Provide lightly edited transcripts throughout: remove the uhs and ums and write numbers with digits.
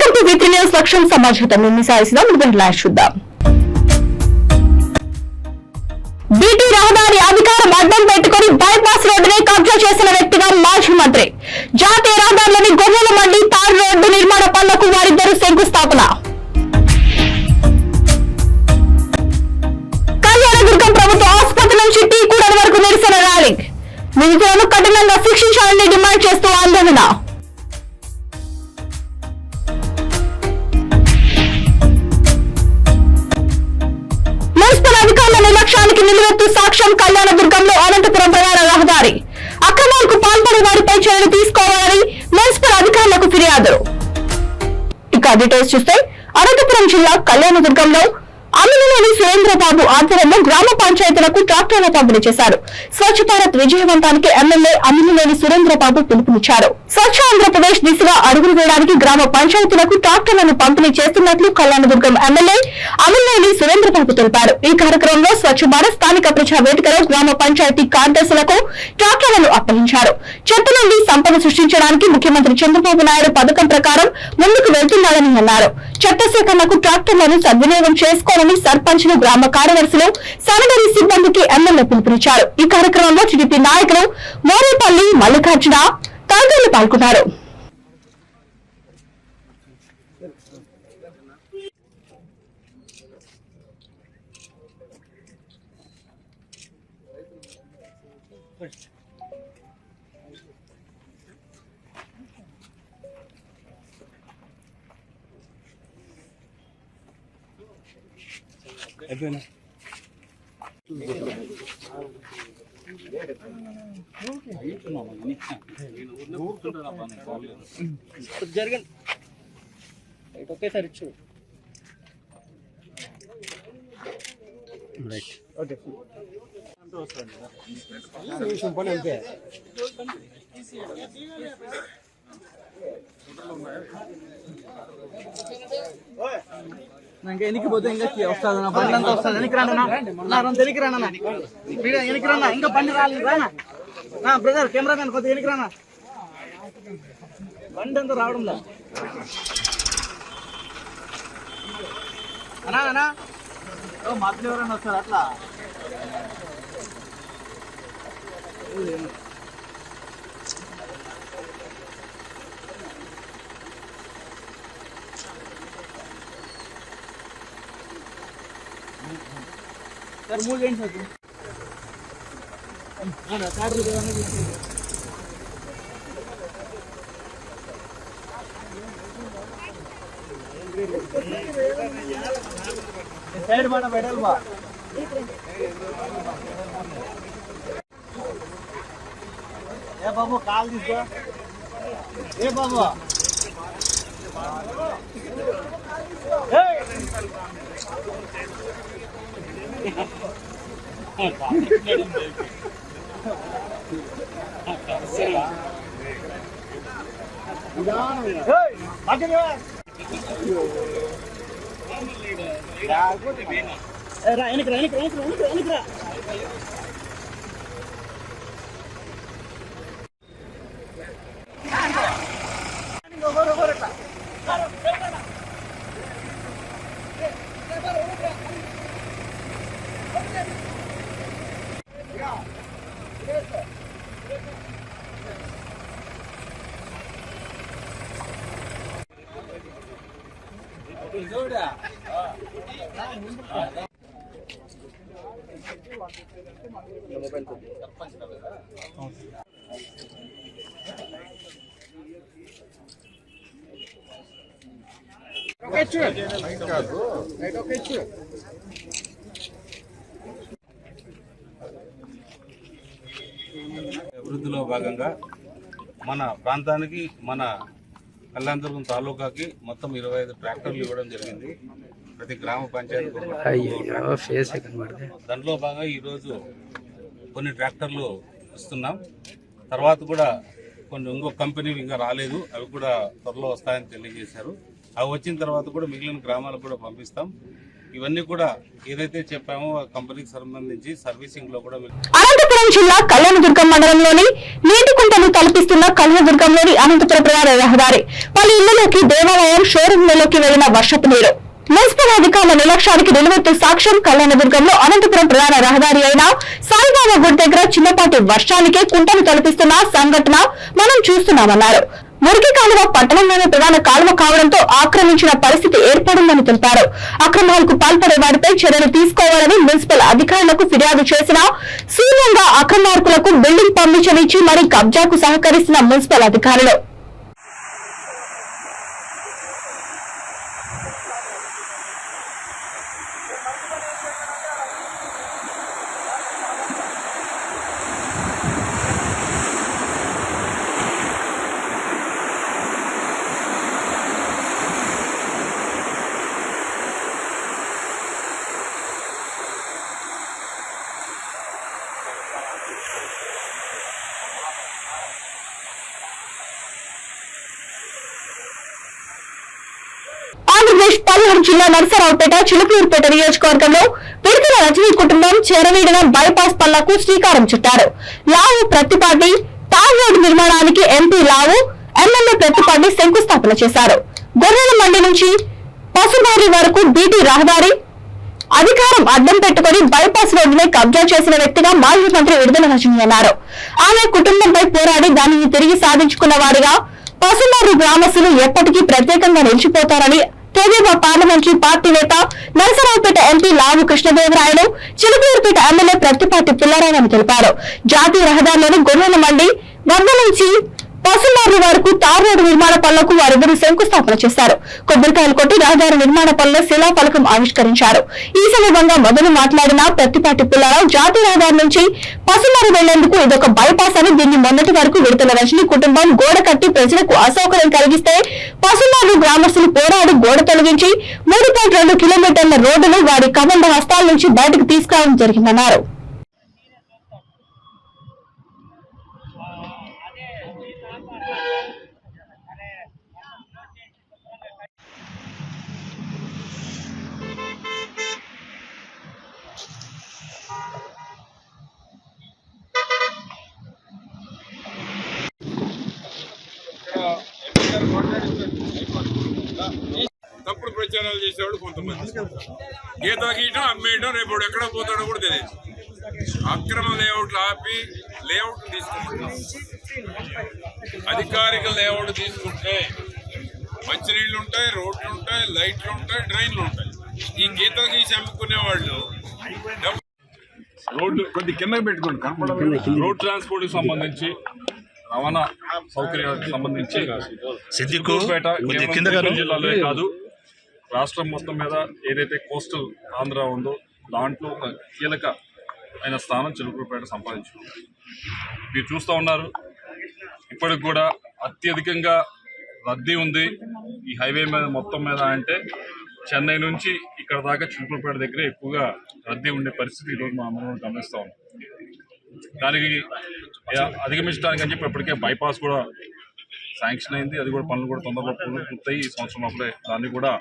Welcome to V3 news లక్ష్యం సమాజం చూద్దాం. బీటీ రహదారి అధికారం అడ్డం పెట్టుకుని బైపాస్ రోడ్డుని కబ్జా చేసిన వ్యక్తిగా మాజీ మంత్రి. జాతీయ రహదారులని గొర్రెల మండి తార్ రోడ్డు నిర్మాణ పనులకు వారిద్దరూ శంకుస్థాపన. కళ్యాణదుర్గం ప్రభుత్వ ఆసుపత్రి నుంచి టీకూడల వరకు నిరసన ర్యాలీ. నిందితులను కఠినంగా శిక్షించాలని డిమాండ్ చేస్తూ ఆందోళన. నిర్లక్ష్యానికి నిలువెత్తు సాక్ష్యం కళ్యాణదుర్గంలో అనంతపురం ప్రధాన రహదారి. అక్రమాలకు పాల్పడే వారిపై చర్యలు తీసుకోవాలని మున్సిపల్ అధికారులకు ఫిర్యాదు. ఇక డీటెయిల్స్ చూస్తే అనంతపురం జిల్లా కళ్యాణదుర్గంలో అమిలినేని సురేంద్రబాబు ఆధ్వర్యంలో గ్రామ పంచాయతీలకు ట్రాక్టర్ల పంపిణీ చేశారు. స్వచ్ఛ భారత్ విజయవంతానికి ఎమ్మెల్యే అమిలినేని సురేంద్రబాబు పిలుపునిచ్చారు. స్వచ్ఛ ఆంధ్రప్రదేశ్ దిశగా అడుగులు వేయడానికి గ్రామ పంచాయతీలకు ట్రాక్టర్లను పంపిణీ చేస్తున్నట్లు కళ్యాణదుర్గం ఎమ్మెల్యే అమిలినేని సురేంద్రబాబు తెలిపారు. ఈ కార్యక్రమంలో స్వచ్ఛ భారత్ స్థానిక ప్రజా వేదికలో గ్రామ పంచాయతీ కార్యదర్శులకు ట్రాక్టర్లను అప్పగించారు. చెత్త నుండి సంపద సృష్టించడానికి ముఖ్యమంత్రి చంద్రబాబు నాయుడు పథకం ప్రకారం ముందుకు వెళ్తున్నారని అన్నారు. చెత్త సేకరణకు ట్రాక్టర్లను సద్వినియోగం చేసుకోవాలని సర్పంచ్లు, గ్రామ కార్యదర్శులు, శానిటరీ సిబ్బందికి ఎమ్మెల్యే పిలుపునిచ్చారు. ఈ కార్యక్రమంలో టీడీపీ నాయకులు మోరేపల్లి మల్లికార్జున తదితరులు పాల్గొన్నారు. జరగండి ఒకేసారి ఇచ్చు. ఓకే పని అంతే. ఇంకా ఎనికి పోతే ఇంకా వస్తుంది బండి అంతా వస్తుంది. వెనక్కి రానా వెనక్కి రానా వెనక్కి రానా ఇంకా బండి రాలేదు రానా బ్రదర్ కెమెరా మ్యాన్ కొద్దిగా వెనక్కి రానా బండి అంతా రావడం లేదు అనా మధ్యలో ఎవరైనా వస్తారు అట్లా సార్ మూడు ఏంటి సార్ సైడ్ మాట పెట్టాలి బా ఏ బాబు కాల్ తీసుకో ఏ బాబు ఎనికిరా అభివృద్ధిలో భాగంగా మన ప్రాంతానికి మన కళ్యాణదుర్గం తాలూకాకి మొత్తం 25 ట్రాక్టర్లు ఇవ్వడం జరిగింది. ప్రతి గ్రామ పంచాయతీ దాంట్లో భాగంగా ఈరోజు కొన్ని ట్రాక్టర్లు ఇస్తున్నాం. తర్వాత కూడా కొన్ని ఇంకొక కంపెనీలు ఇంకా రాలేదు, అవి కూడా త్వరలో వస్తాయని తెలియజేశారు. అవి వచ్చిన తర్వాత కూడా మిగిలిన గ్రామాలకు కూడా పంపిస్తాం. ఇవన్నీ కూడా ఏదైతే చెప్పామో ఆ కంపెనీకి సంబంధించి సర్వీసింగ్ లో కూడా అనంతపురం జిల్లా కళ్యాణదుర్గం మండలంలోని నీటి కుంటను తలపిస్తున్న కళ్యాణదుర్గంలోని అనంతపురం ప్రధాన రహదారి పలు ఇళ్లలోకి దేవాలయం షోరూంలలోకి వెళ్లిన వర్షపు నీరు. మున్సిపల్ అధికారుల నిర్లక్ష్యానికి నిలువెత్తు సాక్ష్యం కళ్యాణదుర్గంలో అనంతపురం ప్రధాన రహదారి అయిన సాయిబాబా గుడి దగ్గర చిన్నపాటి వర్షానికే కుంటను తలపిస్తున్న సంఘటన మనం చూస్తున్నామన్నారు. మురికి కాలువ పట్టణంలోని ప్రధాన కాలువ కావడంతో ఆక్రమించిన పరిస్థితి ఏర్పడిందని తెలిపారు. అక్రమాలకు పాల్పడే వారిపై చర్యలు తీసుకోవాలని మున్సిపల్ అధికారులకు ఫిర్యాదు చేసినా శూన్యంగా అక్రమార్కులకు బిల్డింగ్ పర్మిషన్ ఇచ్చి మరీ కబ్జాకు సహకరిస్తున్న మున్సిపల్ అధికారులు. ఆంధ్రప్రదేశ్ పల్నాడు జిల్లా నరసరావుపేట చిలుకూరుపేట నియోజకవర్గంలో విడుదల రజనీ కుటుంబం చేరవీడిన బైపాస్ పనులకు శ్రీకారం చుట్టారు. లావు ప్రతిపాటి తార్ రోడ్డు నిర్మాణానికి ఎంపీ లావు ఎమ్మెల్యే ప్రతిపాటి శంకుస్థాపన చేశారు. గొర్రెల మండి నుంచి పసుమారి వరకు బీటీ రహదారి అధికారం అడ్డం పెట్టుకుని బైపాస్ రోడ్డుని కబ్జా చేసిన వ్యక్తిగా మాజీ మంత్రి విడుదల రజనీ అన్నారు. ఆమె కుటుంబంపై పోరాడి దానిని తిరిగి సాధించుకున్న వారిగా పసుమారు గ్రామస్తులు ఎప్పటికీ ప్రత్యేకంగా నిలిచిపోతారని తెదేపా పార్లమెంటరీ పార్టీ నేత నరసరావుపేట ఎంపీ లావు కృష్ణదేవరాయలు, చిలుకూరుపేట ఎమ్మెల్యే ప్రత్తిపాటి పుల్లారావు తెలిపారు. జాతీయ రహదారిలోని గొర్రెల మండి వద్ద నుంచి పసుమార్లు వరకు తార్ రోడ్డు నిర్మాణ పనులకు వారిద్దరూ శంకుస్థాపన చేశారు. కొబ్బరికాయలు కొట్టి రహదారి నిర్మాణ పనుల్లో శిలా ఫలకం ఆవిష్కరించారు. ఈ సందర్భంగా మొదలు మాట్లాడిన ప్రత్తిపాటి పుల్లారావు జాతీయ రహదారి నుంచి పసుమారు వెళ్లేందుకు ఇదొక బైపాస్ అని, దీన్ని మొన్నటి వరకు విడుదల రజనీ కుటుంబం గోడ కట్టి ప్రజలకు అసౌకర్యం కలిగిస్తే పసుమార్లు గ్రామస్తులు పోరాడి గోడ తొలగించి 3.2 కిలోమీటర్ల రోడ్డును వారి కబంధ హస్తాల నుంచి బయటకు తీసుకురావడం జరిగిందన్నారు. తప్పుడు ప్రచారాలు చేసేవాడు కొంతమంది, గీత గీయటం అమ్మేయటం, రేపు ఎక్కడ పోతాడో కూడా తెలియదు. అక్రమ లేఅవుట్లు ఆపి లేఅవుట్ తీసుకుంటున్నాం. అధికారిక లేఅవుట్ తీసుకుంటే మంచినీళ్ళు ఉంటాయి, రోడ్లు ఉంటాయి, లైట్లు ఉంటాయి, డ్రైన్లు ఉంటాయి. ఈ గీత గీసి అమ్ముకునే వాళ్ళు రోడ్డు కొద్ది కిందకి పెట్టుకోండి. రోడ్ ట్రాన్స్పోర్ట్ కి సంబంధించి, రవాణా సౌకర్యాలకు సంబంధించి సిద్దిపేట జిల్లాలో కాదు, రాష్ట్రం మొత్తం మీద ఏదైతే కోస్టల్ ఆంధ్ర ఉందో దాంట్లో ఒక కీలకమైన స్థానం చిలుకూరుపేట సంపాదించుకుంది. మీరు చూస్తూ ఉన్నారు, ఇప్పటికి కూడా అత్యధికంగా రద్దీ ఉంది ఈ హైవే మీద మొత్తం మీద. అంటే చెన్నై నుంచి ఇక్కడ దాకా చిలుకూరుపేట దగ్గర ఎక్కువగా రద్దీ ఉండే పరిస్థితి ఈరోజు మనం గమనిస్తూ ఉన్నాం. దానికి అధిగమించడానికి అని చెప్పి ఇప్పటికే బైపాస్ కూడా శాంక్షన్ అయింది. అది కూడా పనులు కూడా తొందరలో పూర్తయి ఈ సంవత్సరం అప్పుడే దాన్ని కూడా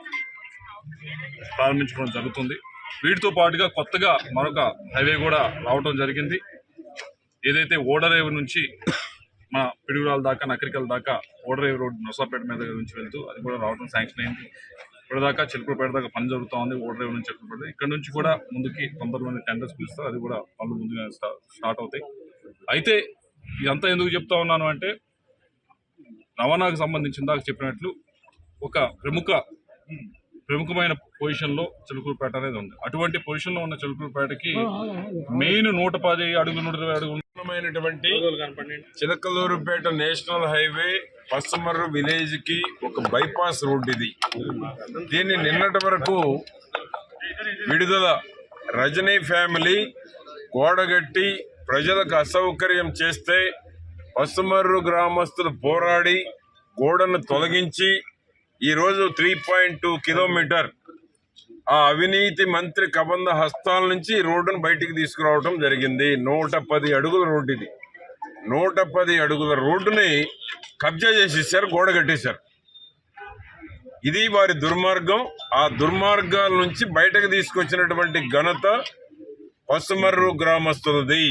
ప్రారంభించుకోవడం జరుగుతుంది. వీటితో పాటుగా కొత్తగా మరొక హైవే కూడా రావడం జరిగింది. ఏదైతే ఓడరేవు నుంచి మన పిడుగురాల దాకా, నకరికల దాకా ఓడరేవు రోడ్ నొసాపేట మీద నుంచి వెళ్తూ అది కూడా రావడం శాంక్షన్ అయింది. ఇప్పటిదాకా చిలుకూరుపేట దాకా పని జరుగుతూ ఉంది. ఓడరేవు నుంచి చిలుకూరుపేట ఇక్కడ నుంచి కూడా ముందుకి తొందరలోనే టెండర్స్ పిలుస్తారు. అది కూడా పనులు ముందుగా స్టార్ట్ అవుతాయి. అయితే ఇదంతా ఎందుకు చెప్తా ఉన్నాను అంటే, రవాణాకు సంబంధించిన దాకా చెప్పినట్లు ఒక ప్రముఖమైన పొజిషన్లో చిలుకూరుపేట అనేది ఉంది. అటువంటి పొజిషన్లో ఉన్న చిలుకూరుపేటకి మెయిన్ 110 అడుగులు 120 అడుగులు Chilakaluripet national highway Pasumarru village కి ఒక బైపాస్ రోడ్ ఇది. దీన్ని నిన్నటి వరకు విడుదల రజనీ ఫ్యామిలీ గోడగట్టి ప్రజలకు అసౌకర్యం చేస్తే పసుమర్రు గ్రామస్తులు పోరాడి గోడను తొలగించి ఈరోజు 3.2 కిలోమీటర్ ఆ అవినీతి మంత్రి కబంధ హస్తాల నుంచి రోడ్డును బయటికి తీసుకురావడం జరిగింది. 110 అడుగుల రోడ్డు ఇది. 110 అడుగుల రోడ్డుని కబ్జా చేసేసారు, గోడ కట్టేశారు. ఇది వారి దుర్మార్గం. ఆ దుర్మార్గాల నుంచి బయటకు తీసుకొచ్చినటువంటి ఘనత పసుమర్రు గ్రామస్తులది.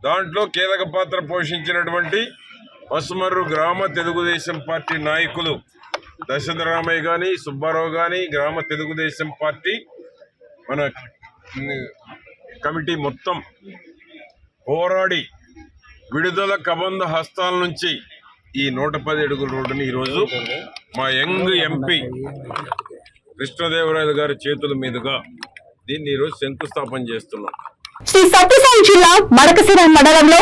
దాంట్లో కీలక పాత్ర పోషించినటువంటి పసుమర్రు గ్రామ తెలుగుదేశం పార్టీ నాయకులు దశరథరామయ్య కానీ, సుబ్బారావు కానీ, గ్రామ తెలుగుదేశం పార్టీ మన కమిటీ మొత్తం పోరాడి విడుదల కబంధ హస్తాల నుంచి ఈ 110 అడుగుల రోడ్డుని ఈరోజు మా యంగ్ ఎంపీ కృష్ణదేవరాయలు గారి చేతుల మీదుగా దీన్ని ఈరోజు శంకుస్థాపన చేస్తున్నాం. శ్రీ సత్యసాయి జిల్లా మడకశిర మండలంలో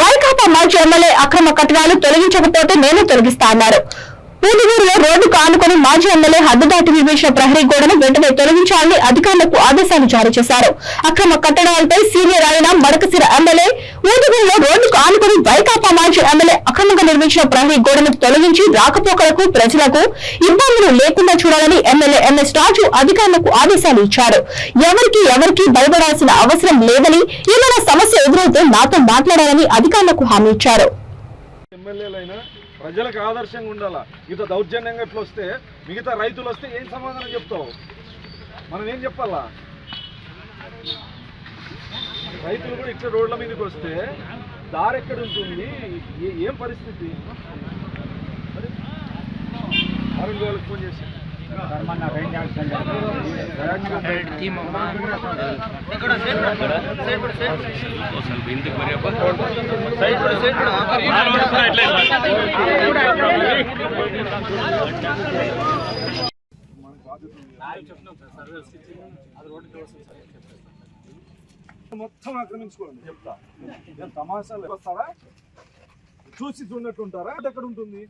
వైకాపా మాజీ ఎమ్మెల్యే అక్రమ కట్టడాలు తొలగించకపోతే నేను తొలగిస్తా అన్నారు. పూడిగూరులో రోడ్డుకు ఆనుకుని మాజీ ఎమ్మెల్యే హద్దు దాటి నిర్మించిన ప్రహరీ గోడను వెంటనే తొలగించాలని అధికారులకు ఆదేశాలు జారీ చేశారు. అక్రమ కట్టడాలపై సీనియర్ అయిన మడకశిర ఎమ్మెల్యే పూడిగూరులో రోడ్డుకు ఆనుకుని వైకాపా మాజీ ఎమ్మెల్యే అక్రమంగా నిర్మించిన ప్రహరీ గోడను తొలగించి రాకపోకలకు ప్రజలకు ఇబ్బందులు లేకుండా చూడాలని ఎమ్మెల్యే ఎంఎస్ రాజు అధికారులకు ఆదేశాలు ఇచ్చారు. ఎవరికి భయపడాల్సిన అవసరం లేదని, ఏమైనా సమస్య ఎదురైతే నాతో మాట్లాడాలని అధికారులకు హామీ ఇచ్చారు. ప్రజలకు ఆదర్శంగా ఉండాలా. ఇంత దౌర్జన్యంగా ఎట్లా వస్తే మిగతా రైతులు వస్తే ఏం సమాధానం చెప్తావు? మనం ఏం చెప్పాలా? రైతులు కూడా ఇట్లా రోడ్ల మీదకి వస్తే దారి ఎక్కడ ఉంటుంది? ఏం పరిస్థితి? అరుణ్ వాళ్ళకి ఫోన్ చేసి మొత్తం ఆక్రమించుకోండి. చెప్తా తమాషాలు వస్తారా? చూసి చూడట్టుంటారా? ఎక్కడ ఉంటుంది?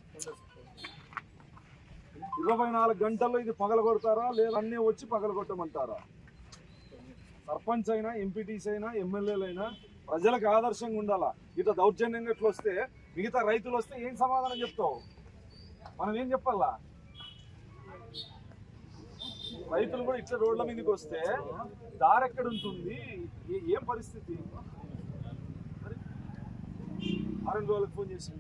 24 గంటల్లో ఇది పగలగొడతారా లేదా అన్నీ వచ్చి పగలగొట్టమంటారా? సర్పంచ్ అయినా, ఎంపీటీసీ అయినా, ఎమ్మెల్యేలైనా ప్రజలకు ఆదర్శంగా ఉండాలా. ఇట్లా దౌర్జన్యంగా ఎట్లా వస్తే మిగతా రైతులు వస్తే ఏం సమాధానం చెప్తావు? మనం ఏం చెప్పాలా? రైతులు కూడా ఇట్లా రోడ్ల మీదకి వస్తే దారి ఎక్కడ ఉంటుంది? ఏం పరిస్థితి? అరుణ్ వాళ్ళకి ఫోన్ చేసి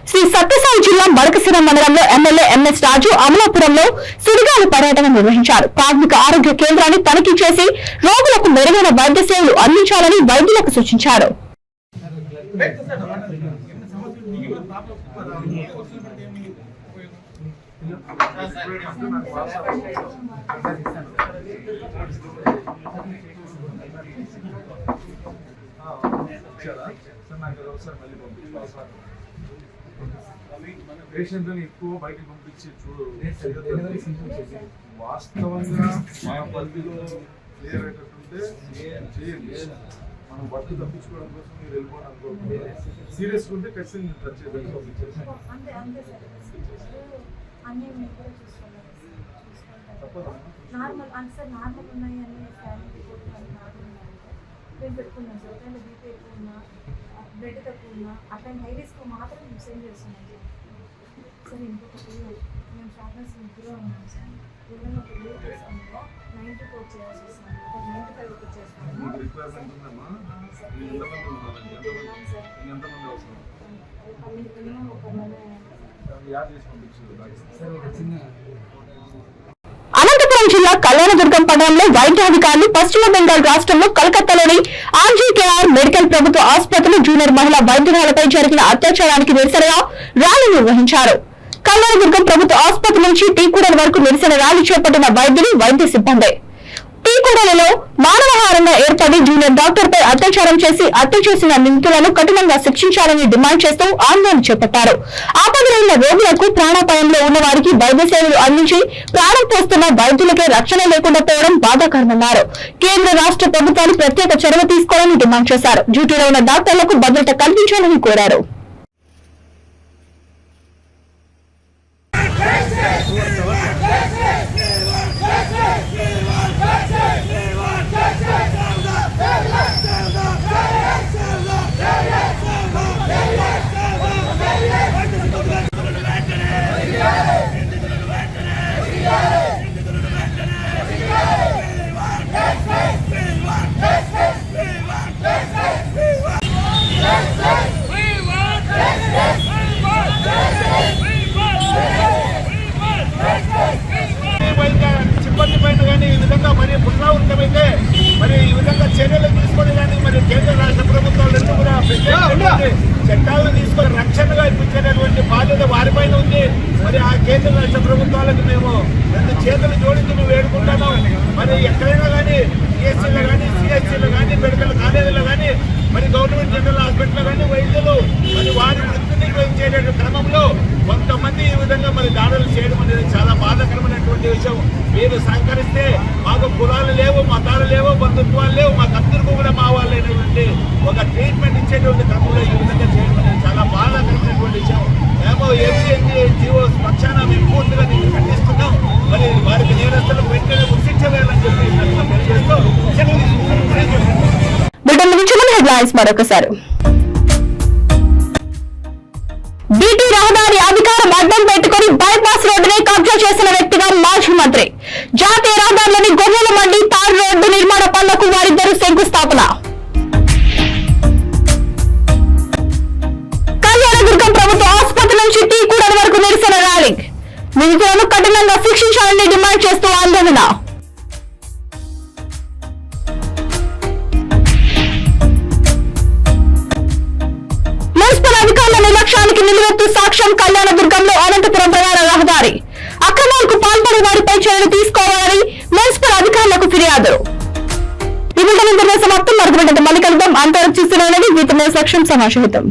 శ్రీ సత్యసాయి జిల్లా మడకశిర మండలంలో ఎమ్మెల్యే ఎంఎస్ రాజు అమలాపురంలో సుడిగాలి పర్యటన నిర్వహించారు. ప్రాథమిక ఆరోగ్య కేంద్రాన్ని తనిఖీ చేసి రోగులకు మెరుగైన వైద్య సేవలు అందించాలని వైద్యులకు సూచించారు. పేషెంట్ని ఎక్కువ బయటకు పంపించి చూడు. వాస్తవంగా మా పరిధిలో క్లియర్ అయ్యేటట్టుంటే చేయండి. మనం వర్క్ తప్పించుకోవడం కోసం మీరు వెళ్ళిపోవడం అనుకోకుండా సీరియస్గా ఉంటే ఖచ్చితంగా టచ్ చేద్దాం. నార్మల్ ఆన్సర్ నార్మల్ ఉన్నాయి అని స్కానింగ్ రిపోర్ట్ మేము పెట్టుకున్నాం సార్. ఒకవేళ బీపీ ఎక్కువ ఉన్నా, బ్లడ్ తక్కువ ఉన్నా అట్లాంటి హై రిస్క్ మాత్రం మేము సెండ్ చేస్తున్నాం సార్. ఇంకొకటి మేము షార్ట్నెస్ ఇంట్లో ఉన్నాం సార్. ఏదైనా ఒక లీవ్ చేస్తాము 94 చేయాల్సి వస్తుంది. 95 ఒకటి చేస్తాము అనంతపురం జిల్లా కళ్యాణదుర్గం పట్టణంలో వైద్యాధికారులు పశ్చిమ బెంగాల్ రాష్ట్రంలో కలకత్తాలోని ఆర్జీకేఆర్ మెడికల్ ప్రభుత్వ ఆసుపత్రిలో జూనియర్ మహిళా వైద్యురాలపై జరిగిన అత్యాచారానికి నిరసనగా ర్యాలీ నిర్వహించారు. కళ్యాణదుర్గం ప్రభుత్వ ఆసుపత్రి నుంచి టీకూడల వరకు నిరసన ర్యాలీ చేపట్టిన వైద్యులు, వైద్య సిబ్బంది టీకూడలలో మానవహారంగా ఏర్పడి జూనియర్ డాక్టర్ పై అత్యాచారం చేసి హత్య చేసిన నిందితులను కఠినంగా శిక్షించాలని డిమాండ్ చేస్తూ ఆందోళన చేపట్టారు. ఆపదలైన రోగులకు, ప్రాణాపాయంలో ఉన్న వారికి వైద్య సేవలు అందించి ప్రాణం పోస్తున్న వైద్యులకే రక్షణ లేకుండా పోవడం బాధాకరమన్నారు. కేంద్ర రాష్ట్ర ప్రభుత్వాలు ప్రత్యేక చొరవ తీసుకోవాలని డిమాండ్ చేశారు. డ్యూటీలో ఉన్న డాక్టర్లకు భద్రత కల్పించాలని కోరారు. కేంద్ర రాష్ట్ర ప్రభుత్వాలు రెండు కూడా ప్రత్యేకమైనటువంటి చట్టాలను తీసుకొని రక్షణగా ఇప్పించేటటువంటి బాధ్యత వారిపైన ఉంది. మరి ఆ కేంద్ర రాష్ట్ర ప్రభుత్వాలకు మేము రెండు చేతులు జోడించి మేము వేడుకుంటాము. మరి ఎక్కడైనా కానీ పిఎస్సీలో కానీ సిఎస్సీలో కానీ మెడికల్ కాలేజీలో కానీ మరి గవర్నమెంట్ జనరల్ హాస్పిటల్లో కానీ వైద్యులు మరి వారి వృత్తి నిర్వహించేట క్రమంలో కొంతమంది ఈ విధంగా మరి దాడులు చేయడం అనేది చాలా బాధాకరమైనటువంటి విషయం. మీరు సహకరిస్తే మాకు కులాలు లేవు, మతాలు లేవు, బంధుత్వాలు లేవు, మాకందరికీ కూడా మా వాళ్ళైనటువంటి ఒక ట్రీట్మెంట్ ఇచ్చేటువంటి క్రమంలో ఈ విధంగా చేయడం అనేది చాలా బాధాకరమైనటువంటి విషయం. మేము జీవో పక్షాన మేము పూర్తిగా దీన్ని ఖండిస్తున్నాం. మరి వారికి నేరస్తులకు వెంటనే శిక్ష వేయాలని చెప్పి తెలియజేస్తూ హెడ్లైన్స్ మరొకసారి. బీటీ రహదారి అధికారం అడ్డం పెట్టుకుని బైపాస్ రోడ్డుని కబ్జా చేసిన వ్యక్తిగా మాజీ మంత్రి. జాతీయ రహదారులోని గొర్రెల మండి తార్ రోడ్డు నిర్మాణ పనులకు వారిద్దరూ శంకుస్థాపన. కళ్యాణదుర్గం ప్రభుత్వ ఆసుపత్రి నుంచి టీకూడలి వరకు నిరసన ర్యాలీ. నిందితులను కఠినంగా శిక్షించాలని డిమాండ్ చేస్తూ ఆందోళన. మున్సిపల్ అధికారుల నిర్లక్ష్యానికి నిలువెత్తు సాక్ష్యం కళ్యాణదుర్గంలో అనంతపురం ప్రధాన రహదారి. అక్రమాలకు పాల్పడే వారిపై చర్యలు తీసుకోవాలని మున్సిపల్ అధికారులకు ఫిర్యాదు. ఈ విధంగా సమాప్తం. మరొక మళ్ళీ కలుద్దాం. అంతవరకు చూస్తున్నది వీటి లక్ష్యం సమాచారం.